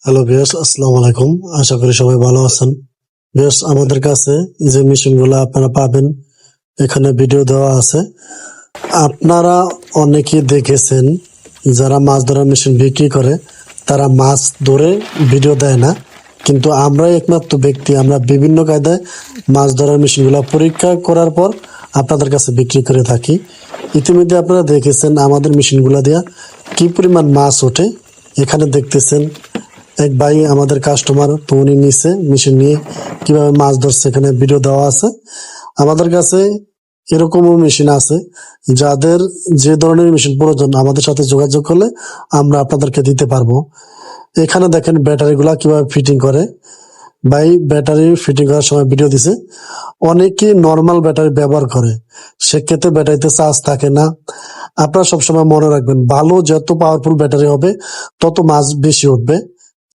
Hello viewers, আসসালামু আলাইকুম। আশা করি সবাই ভালো আছেন। ভিউয়ার্স, আমাদের কাছে যে মেশিনগুলো আপনারা পাবেন, এখানে ভিডিও দেওয়া আছে। আপনারা অনেকেই দেখেছেন যারা মাছ ধরার মেশিন বিক্রি করে, তারা মাছ ধরে ভিডিও দেয় না, কিন্তু আমরাই একমাত্র ব্যক্তি, আমরা বিভিন্ন কায়দায় মাছ ধরার মেশিনগুলো পরীক্ষা করার পর আপনাদের কাছে বিক্রি করে থাকি। ইতিমধ্যে আপনারা দেখেছেন আমাদের মেশিনগুলো দিয়া কি পরিমাণ মাছ ওঠে। এখানে দেখতেছেন এক ভাই আমাদের কাস্টমার, তো উনি নিচে মেশিন নিয়ে কিভাবে মাছ ধরছে এখানে ভিডিও দেওয়া আছে। আমাদের কাছে এরকমও মেশিন আছে, যাদের যে ধরনের মেশিন প্রয়োজন আমাদের সাথে যোগাযোগ করলে আমরা আপনাদেরকে দিতে পারবো। এখানে দেখেন ব্যাটারি গুলা কিভাবে ফিটিং করে। ভাই ব্যাটারি ফিটিং করার সময় ভিডিও দিছে। অনেকে নর্মাল ব্যাটারি ব্যবহার করে, সেক্ষেত্রে ব্যাটারিতে চার্জ থাকে না। আপনারা সবসময় মনে রাখবেন, ভালো যত পাওয়ারফুল ব্যাটারি হবে তত মাছ বেশি উঠবে।